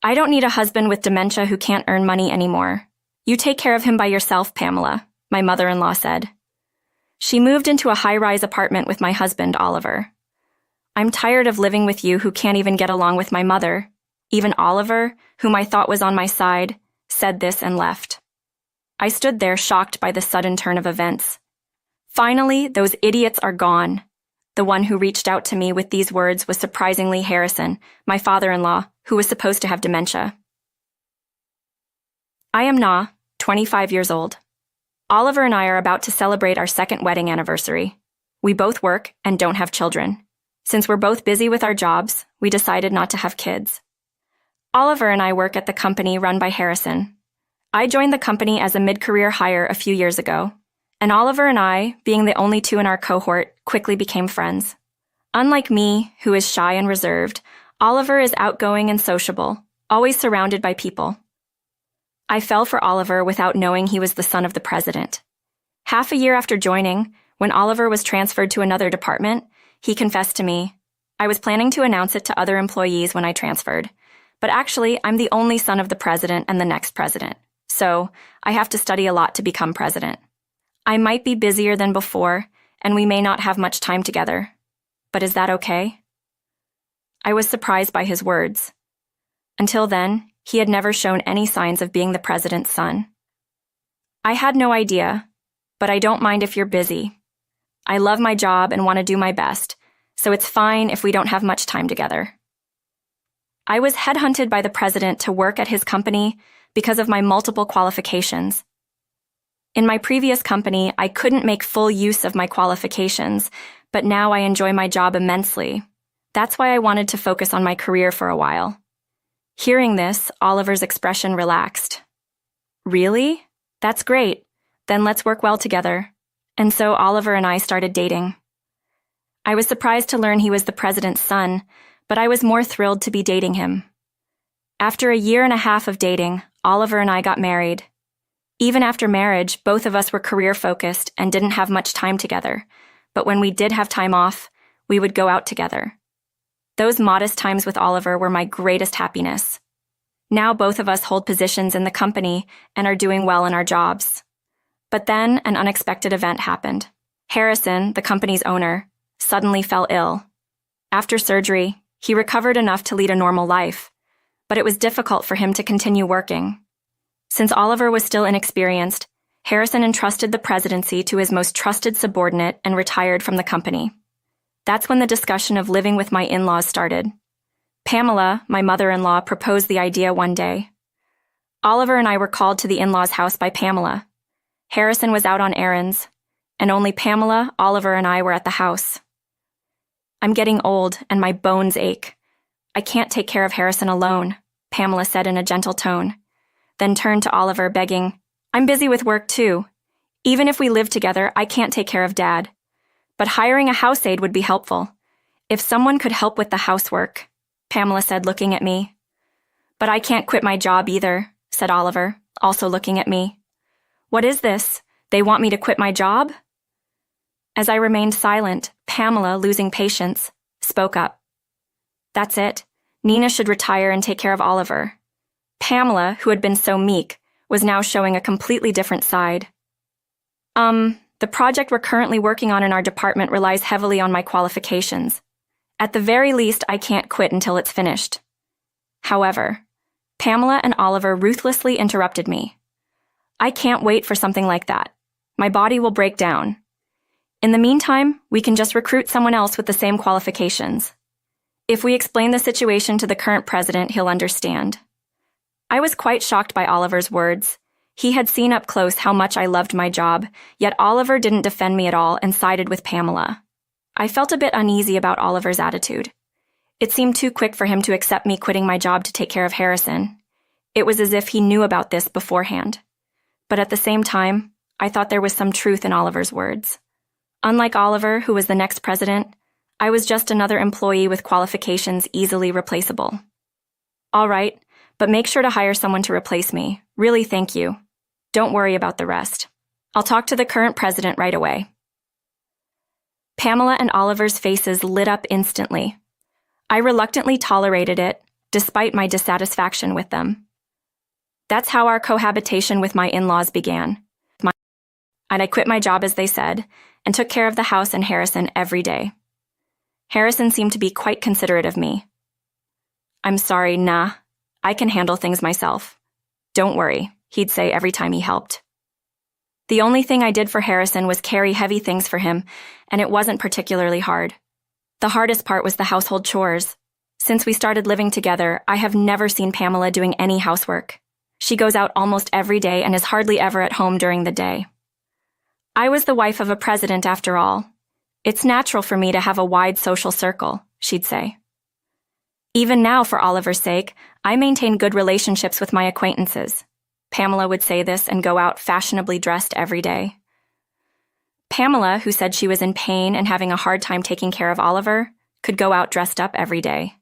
I don't need a husband with dementia who can't earn money anymore. You take care of him by yourself, Pamela, my mother-in-law said. She moved into a high-rise apartment with my husband, Oliver. I'm tired of living with you who can't even get along with my mother. Even Oliver, whom I thought was on my side, said this and left. I stood there shocked by the sudden turn of events. Finally, those idiots are gone. The one who reached out to me with these words was surprisingly Harrison, my father-in-law, who was supposed to have dementia. I am Na, 25 years old. Oliver and I are about to celebrate our second wedding anniversary. We both work and don't have children. Since we're both busy with our jobs, we decided not to have kids. Oliver and I work at the company run by Harrison. I joined the company as a mid-career hire a few years ago, and Oliver and I, being the only two in our cohort, quickly became friends. Unlike me, who is shy and reserved, Oliver is outgoing and sociable, always surrounded by people. I fell for Oliver without knowing he was the son of the president. Half a year after joining, when Oliver was transferred to another department, he confessed to me. I was planning to announce it to other employees when I transferred, but actually I'm the only son of the president and the next president, so I have to study a lot to become president. I might be busier than before, and we may not have much time together, but is that okay? I was surprised by his words. Until then, he had never shown any signs of being the president's son. I had no idea, but I don't mind if you're busy. I love my job and want to do my best, so it's fine if we don't have much time together. I was headhunted by the president to work at his company because of my multiple qualifications. In my previous company, I couldn't make full use of my qualifications, but now I enjoy my job immensely. That's why I wanted to focus on my career for a while. Hearing this, Oliver's expression relaxed. Really? That's great. Then let's work well together. And so Oliver and I started dating. I was surprised to learn he was the president's son, but I was more thrilled to be dating him. After a year and a half of dating, Oliver and I got married. Even after marriage, both of us were career-focused and didn't have much time together, but when we did have time off, we would go out together. Those modest times with Oliver were my greatest happiness. Now both of us hold positions in the company and are doing well in our jobs. But then an unexpected event happened. Harrison, the company's owner, suddenly fell ill. After surgery, he recovered enough to lead a normal life, but it was difficult for him to continue working. Since Oliver was still inexperienced, Harrison entrusted the presidency to his most trusted subordinate and retired from the company. That's when the discussion of living with my in-laws started. Pamela, my mother-in-law, proposed the idea one day. Oliver and I were called to the in-laws' house by Pamela. Harrison was out on errands, and only Pamela, Oliver, and I were at the house. I'm getting old, and my bones ache. I can't take care of Harrison alone, Pamela said in a gentle tone, then turned to Oliver, begging, I'm busy with work too. Even if we live together, I can't take care of Dad. But hiring a house aide would be helpful. If someone could help with the housework, Pamela said, looking at me. But I can't quit my job either, said Oliver, also looking at me. What is this? They want me to quit my job? As I remained silent, Pamela, losing patience, spoke up. That's it. Nina should retire and take care of Oliver. Pamela, who had been so meek, was now showing a completely different side. The project we're currently working on in our department relies heavily on my qualifications. At the very least, I can't quit until it's finished. However, Pamela and Oliver ruthlessly interrupted me. I can't wait for something like that. My body will break down. In the meantime, we can just recruit someone else with the same qualifications. If we explain the situation to the current president, he'll understand. I was quite shocked by Oliver's words. He had seen up close how much I loved my job, yet Oliver didn't defend me at all and sided with Pamela. I felt a bit uneasy about Oliver's attitude. It seemed too quick for him to accept me quitting my job to take care of Harrison. It was as if he knew about this beforehand. But at the same time, I thought there was some truth in Oliver's words. Unlike Oliver, who was the next president, I was just another employee with qualifications easily replaceable. All right, but make sure to hire someone to replace me. Really, thank you. Don't worry about the rest. I'll talk to the current president right away. Pamela and Oliver's faces lit up instantly. I reluctantly tolerated it, despite my dissatisfaction with them. That's how our cohabitation with my in-laws began. And I quit my job, as they said, and took care of the house and Harrison every day. Harrison seemed to be quite considerate of me. "I'm sorry, nah, I can handle things myself. Don't worry," he'd say every time he helped. The only thing I did for Harrison was carry heavy things for him, and it wasn't particularly hard. The hardest part was the household chores. Since we started living together, I have never seen Pamela doing any housework. She goes out almost every day and is hardly ever at home during the day. I was the wife of a president after all. It's natural for me to have a wide social circle, she'd say. Even now, for Oliver's sake, I maintain good relationships with my acquaintances. Pamela would say this and go out fashionably dressed every day. Pamela, who said she was in pain and having a hard time taking care of Oliver, could go out dressed up every day.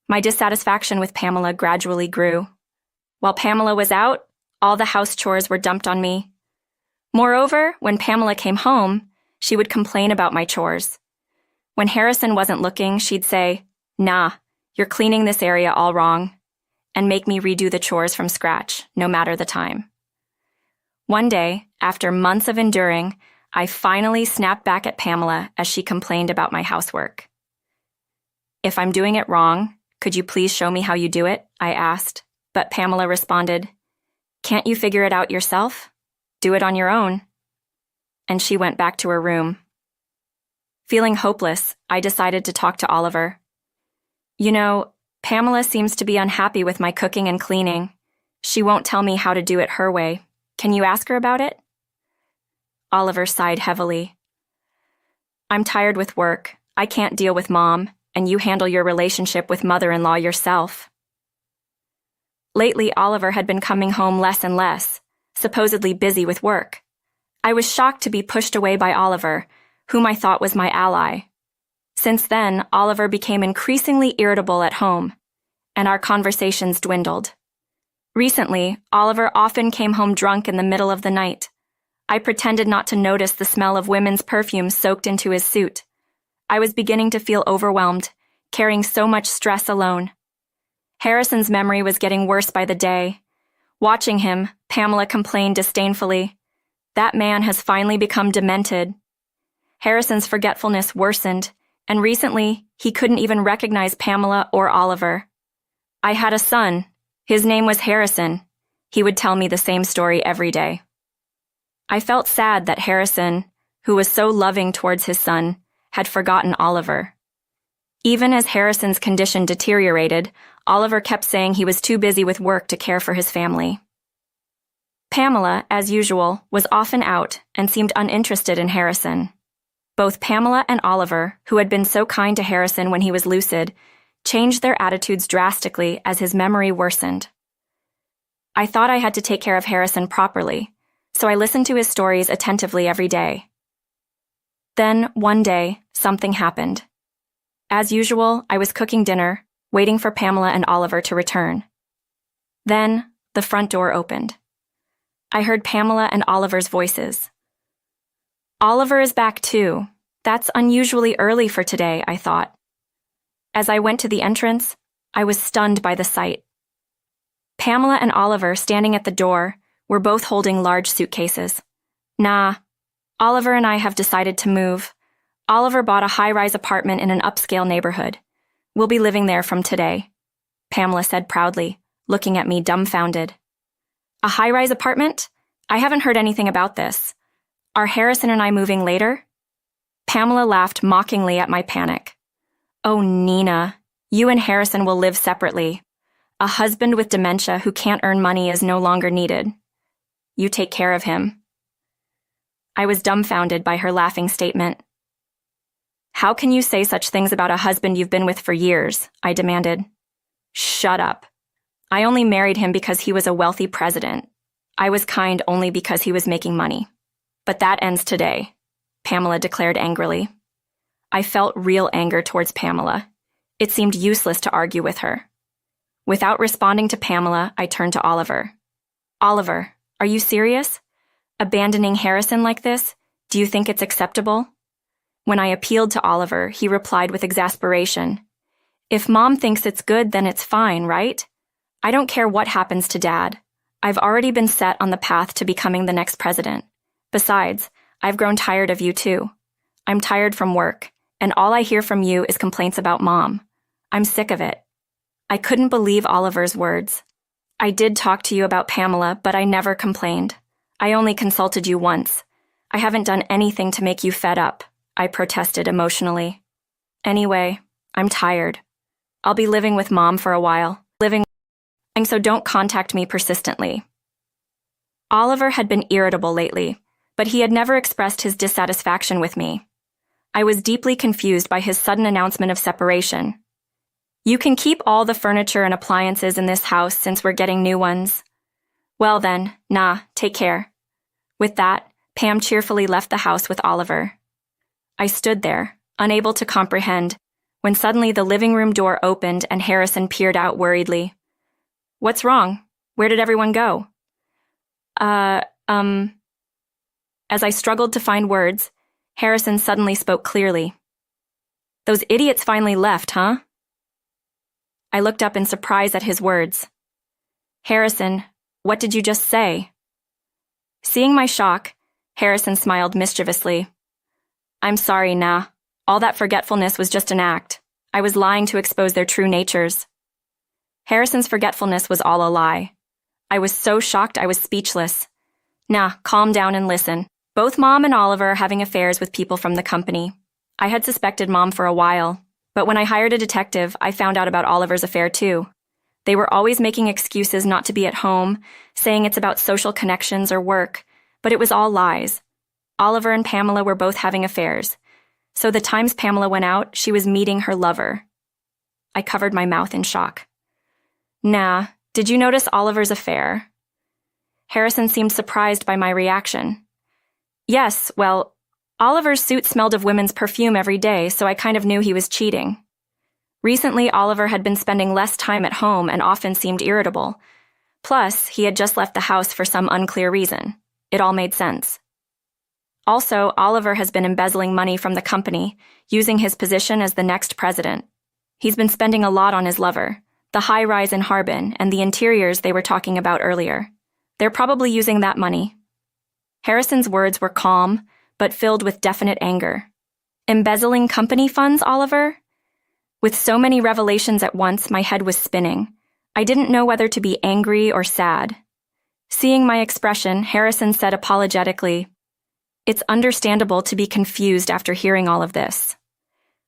My dissatisfaction with Pamela gradually grew. While Pamela was out, all the house chores were dumped on me. Moreover, when Pamela came home, she would complain about my chores. When Harrison wasn't looking, she'd say, "Nah, you're cleaning this area all wrong," and make me redo the chores from scratch, no matter the time. One day, after months of enduring, I finally snapped back at Pamela as she complained about my housework. "If I'm doing it wrong, could you please show me how you do it?" I asked, but Pamela responded, "Can't you figure it out yourself? Do it on your own." And she went back to her room. Feeling hopeless, I decided to talk to Oliver. "You know, Pamela seems to be unhappy with my cooking and cleaning. She won't tell me how to do it her way. Can you ask her about it?" Oliver sighed heavily. "I'm tired with work. I can't deal with Mom, and you handle your relationship with mother-in-law yourself." Lately, Oliver had been coming home less and less, supposedly busy with work. I was shocked to be pushed away by Oliver, whom I thought was my ally. Since then, Oliver became increasingly irritable at home, and our conversations dwindled. Recently, Oliver often came home drunk in the middle of the night. I pretended not to notice the smell of women's perfume soaked into his suit. I was beginning to feel overwhelmed, carrying so much stress alone. Harrison's memory was getting worse by the day. Watching him, Pamela complained disdainfully, "That man has finally become demented." Harrison's forgetfulness worsened, and recently, he couldn't even recognize Pamela or Oliver. "I had a son. His name was Harrison." He would tell me the same story every day. I felt sad that Harrison, who was so loving towards his son, had forgotten Oliver. Even as Harrison's condition deteriorated, Oliver kept saying he was too busy with work to care for his family. Pamela, as usual, was often out and seemed uninterested in Harrison. Both Pamela and Oliver, who had been so kind to Harrison when he was lucid, changed their attitudes drastically as his memory worsened. I thought I had to take care of Harrison properly, so I listened to his stories attentively every day. Then, one day, something happened. As usual, I was cooking dinner, waiting for Pamela and Oliver to return. Then, the front door opened. I heard Pamela and Oliver's voices. "Oliver is back too. That's unusually early for today," I thought. As I went to the entrance, I was stunned by the sight. Pamela and Oliver, standing at the door, were both holding large suitcases. "Nah, Oliver and I have decided to move. Oliver bought a high-rise apartment in an upscale neighborhood. We'll be living there from today," Pamela said proudly, looking at me dumbfounded. "A high-rise apartment? I haven't heard anything about this. Are Harrison and I moving later?" Pamela laughed mockingly at my panic. "Oh, Nina, you and Harrison will live separately. A husband with dementia who can't earn money is no longer needed. You take care of him." I was dumbfounded by her laughing statement. "How can you say such things about a husband you've been with for years?" I demanded. "Shut up. I only married him because he was a wealthy president. I was kind only because he was making money. But that ends today," Pamela declared angrily. I felt real anger towards Pamela. It seemed useless to argue with her. Without responding to Pamela, I turned to Oliver. "Oliver, are you serious? Abandoning Harrison like this? Do you think it's acceptable?" When I appealed to Oliver, he replied with exasperation, If Mom thinks it's good, then it's fine, right? I don't care what happens to Dad. I've already been set on the path to becoming the next president. Besides, I've grown tired of you too. I'm tired from work, and all I hear from you is complaints about Mom. I'm sick of it. I couldn't believe Oliver's words. I did talk to you about Pamela, but I never complained. I only consulted you once. I haven't done anything to make you fed up, I protested emotionally. Anyway, I'm tired. I'll be living with Mom for a while, so don't contact me persistently. Oliver had been irritable lately, but he had never expressed his dissatisfaction with me. I was deeply confused by his sudden announcement of separation. You can keep all the furniture and appliances in this house since we're getting new ones. Well then, take care. With that, Pam cheerfully left the house with Oliver. I stood there, unable to comprehend, when suddenly the living room door opened and Harrison peered out worriedly. What's wrong? Where did everyone go? As I struggled to find words, Harrison suddenly spoke clearly. Those idiots finally left, huh? I looked up in surprise at his words. Harrison, what did you just say? Seeing my shock, Harrison smiled mischievously. I'm sorry, All that forgetfulness was just an act. I was lying to expose their true natures. Harrison's forgetfulness was all a lie. I was so shocked I was speechless. Calm down and listen. Both Mom and Oliver are having affairs with people from the company. I had suspected Mom for a while, but when I hired a detective, I found out about Oliver's affair too. They were always making excuses not to be at home, saying it's about social connections or work, but it was all lies. Oliver and Pamela were both having affairs, so the times Pamela went out, she was meeting her lover. I covered my mouth in shock. Did you notice Oliver's affair? Harrison seemed surprised by my reaction. Yes, well, Oliver's suit smelled of women's perfume every day, so I kind of knew he was cheating. Recently, Oliver had been spending less time at home and often seemed irritable. Plus, he had just left the house for some unclear reason. It all made sense. Also, Oliver has been embezzling money from the company, using his position as the next president. He's been spending a lot on his lover, the high-rise in Harbin, and the interiors they were talking about earlier. They're probably using that money. Harrison's words were calm, but filled with definite anger. Embezzling company funds, Oliver? With so many revelations at once, my head was spinning. I didn't know whether to be angry or sad. Seeing my expression, Harrison said apologetically, "It's understandable to be confused after hearing all of this."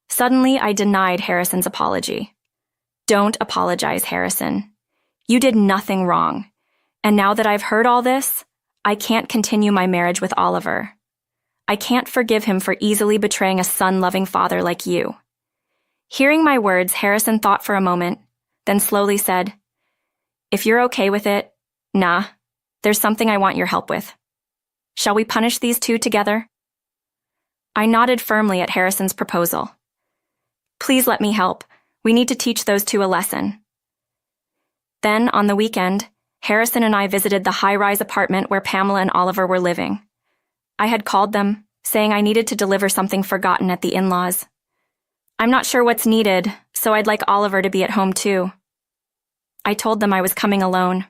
Suddenly, I denied Harrison's apology. Don't apologize, Harrison. You did nothing wrong. And now that I've heard all this, I can't continue my marriage with Oliver. I can't forgive him for easily betraying a son-loving father like you. Hearing my words, Harrison thought for a moment, then slowly said, If you're okay with it, there's something I want your help with. Shall we punish these two together? I nodded firmly at Harrison's proposal. Please let me help. We need to teach those two a lesson. Then, on the weekend, Harrison and I visited the high-rise apartment where Pamela and Oliver were living. I had called them, saying I needed to deliver something forgotten at the in-laws. I'm not sure what's needed, so I'd like Oliver to be at home too. I told them I was coming alone.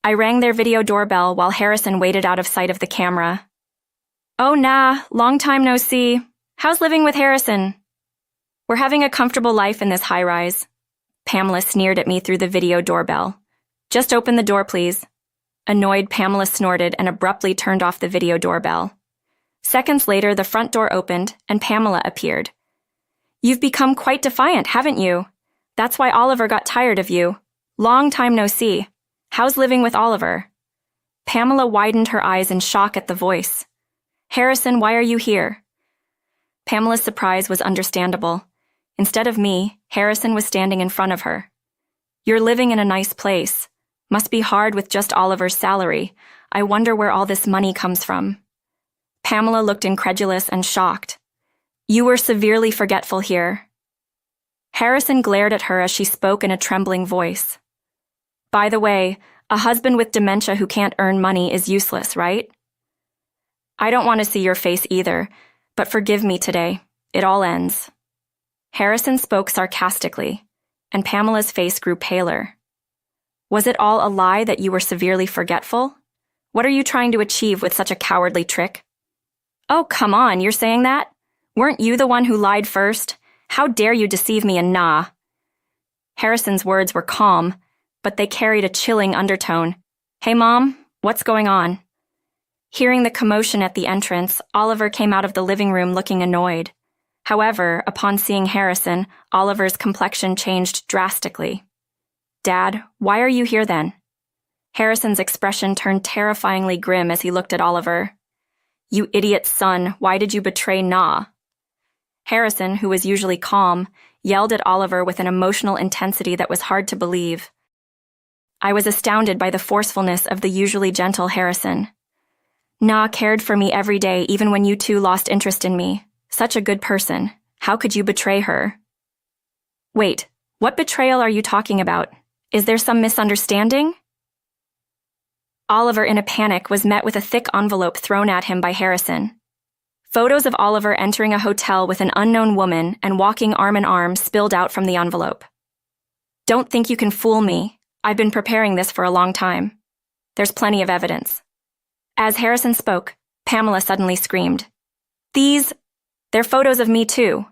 I rang their video doorbell while Harrison waited out of sight of the camera. Oh, long time no see. How's living with Harrison? We're having a comfortable life in this high-rise. Pamela sneered at me through the video doorbell. Just open the door, please. Annoyed, Pamela snorted and abruptly turned off the video doorbell. Seconds later, the front door opened and Pamela appeared. You've become quite defiant, haven't you? That's why Oliver got tired of you. Long time no see. How's living with Oliver? Pamela widened her eyes in shock at the voice. Harrison, why are you here? Pamela's surprise was understandable. Instead of me, Harrison was standing in front of her. You're living in a nice place. Must be hard with just Oliver's salary. I wonder where all this money comes from. Pamela looked incredulous and shocked. You were severely forgetful here. Harrison glared at her as she spoke in a trembling voice. By the way, a husband with dementia who can't earn money is useless, right? I don't want to see your face either, but forgive me today. It all ends. Harrison spoke sarcastically, and Pamela's face grew paler. Was it all a lie that you were severely forgetful? What are you trying to achieve with such a cowardly trick? Oh, come on, you're saying that? Weren't you the one who lied first? How dare you deceive me and nah? Harrison's words were calm, but they carried a chilling undertone. Hey, Mom, what's going on? Hearing the commotion at the entrance, Oliver came out of the living room looking annoyed. However, upon seeing Harrison, Oliver's complexion changed drastically. Dad, why are you here then? Harrison's expression turned terrifyingly grim as he looked at Oliver. You idiot son, why did you betray Nah? Harrison, who was usually calm, yelled at Oliver with an emotional intensity that was hard to believe. I was astounded by the forcefulness of the usually gentle Harrison. Nah cared for me every day, even when you two lost interest in me. Such a good person. How could you betray her? Wait, what betrayal are you talking about? Is there some misunderstanding? Oliver, in a panic, was met with a thick envelope thrown at him by Harrison. Photos of Oliver entering a hotel with an unknown woman and walking arm in arm spilled out from the envelope. Don't think you can fool me. I've been preparing this for a long time. There's plenty of evidence. As Harrison spoke, Pamela suddenly screamed. They're photos of me too.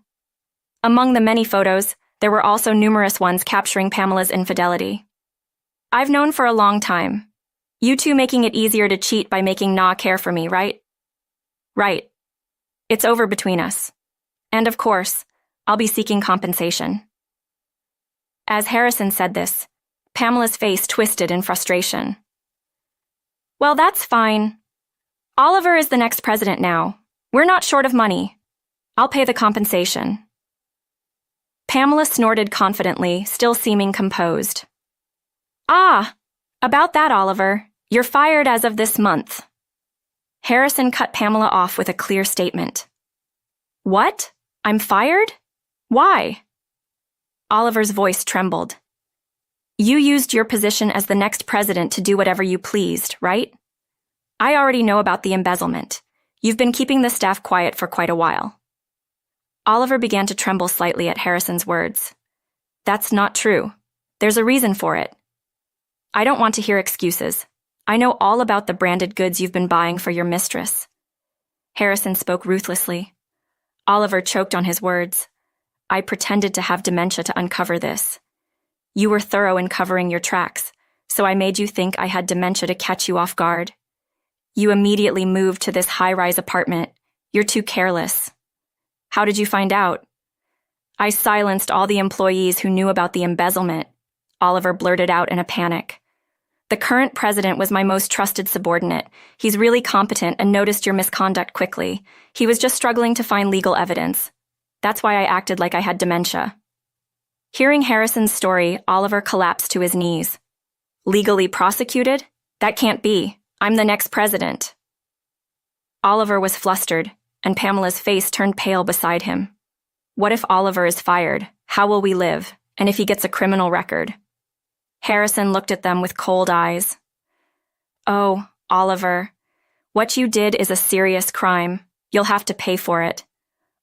Among the many photos, there were also numerous ones capturing Pamela's infidelity. I've known for a long time. You two making it easier to cheat by making Nah care for me, right? Right. It's over between us. And of course, I'll be seeking compensation. As Harrison said this, Pamela's face twisted in frustration. Well, that's fine. Oliver is the next president now. We're not short of money. I'll pay the compensation. Pamela snorted confidently, still seeming composed. Ah, about that, Oliver. You're fired as of this month. Harrison cut Pamela off with a clear statement. What? I'm fired? Why? Oliver's voice trembled. You used your position as the next president to do whatever you pleased, right? I already know about the embezzlement. You've been keeping the staff quiet for quite a while. Oliver began to tremble slightly at Harrison's words. That's not true. There's a reason for it. I don't want to hear excuses. I know all about the branded goods you've been buying for your mistress. Harrison spoke ruthlessly. Oliver choked on his words. I pretended to have dementia to uncover this. You were thorough in covering your tracks, so I made you think I had dementia to catch you off guard. You immediately moved to this high-rise apartment. You're too careless. How did you find out? I silenced all the employees who knew about the embezzlement, Oliver blurted out in a panic. The current president was my most trusted subordinate. He's really competent and noticed your misconduct quickly. He was just struggling to find legal evidence. That's why I acted like I had dementia. Hearing Harrison's story, Oliver collapsed to his knees. Legally prosecuted? That can't be. I'm the next president. Oliver was flustered, and Pamela's face turned pale beside him. What if Oliver is fired? How will we live? And if he gets a criminal record? Harrison looked at them with cold eyes. Oh, Oliver, what you did is a serious crime. You'll have to pay for it.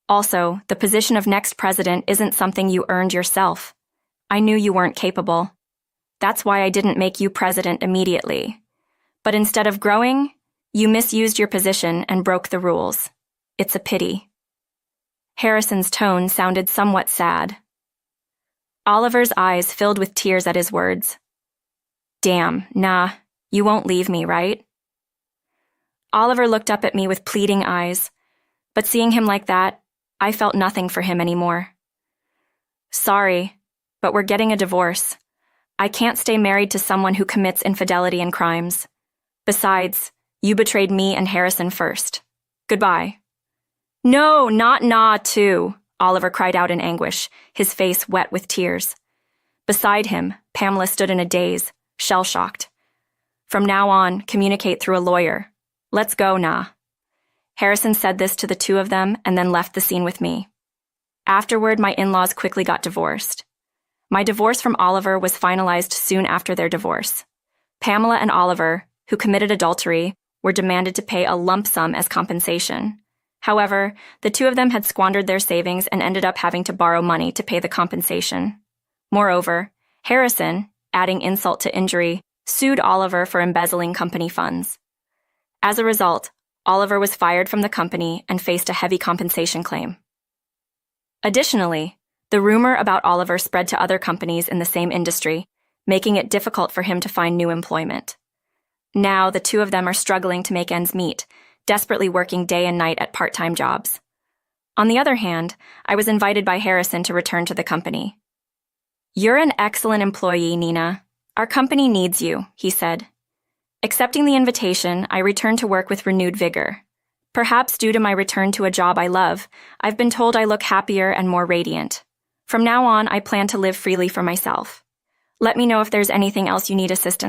Also, the position of next president isn't something you earned yourself. I knew you weren't capable. That's why I didn't make you president immediately. But instead of growing, you misused your position and broke the rules. It's a pity. Harrison's tone sounded somewhat sad. Oliver's eyes filled with tears at his words. Damn, nah, you won't leave me, right? Oliver looked up at me with pleading eyes, but seeing him like that, I felt nothing for him anymore. Sorry, but we're getting a divorce. I can't stay married to someone who commits infidelity and crimes. Besides, you betrayed me and Harrison first. Goodbye. No, not Nah, too, Oliver cried out in anguish, his face wet with tears. Beside him, Pamela stood in a daze, shell-shocked. From now on, communicate through a lawyer. Let's go, Nah. Harrison said this to the two of them and then left the scene with me. Afterward, my in-laws quickly got divorced. My divorce from Oliver was finalized soon after their divorce. Pamela and Oliver, who committed adultery, were demanded to pay a lump sum as compensation. However, the two of them had squandered their savings and ended up having to borrow money to pay the compensation. Moreover, Harrison, adding insult to injury, sued Oliver for embezzling company funds. As a result, Oliver was fired from the company and faced a heavy compensation claim. Additionally, the rumor about Oliver spread to other companies in the same industry, making it difficult for him to find new employment. Now, the two of them are struggling to make ends meet, desperately working day and night at part-time jobs. On the other hand, I was invited by Harrison to return to the company. "You're an excellent employee, Nina. Our company needs you," he said. Accepting the invitation, I returned to work with renewed vigor. Perhaps due to my return to a job I love, I've been told I look happier and more radiant. From now on, I plan to live freely for myself. Let me know if there's anything else you need assistance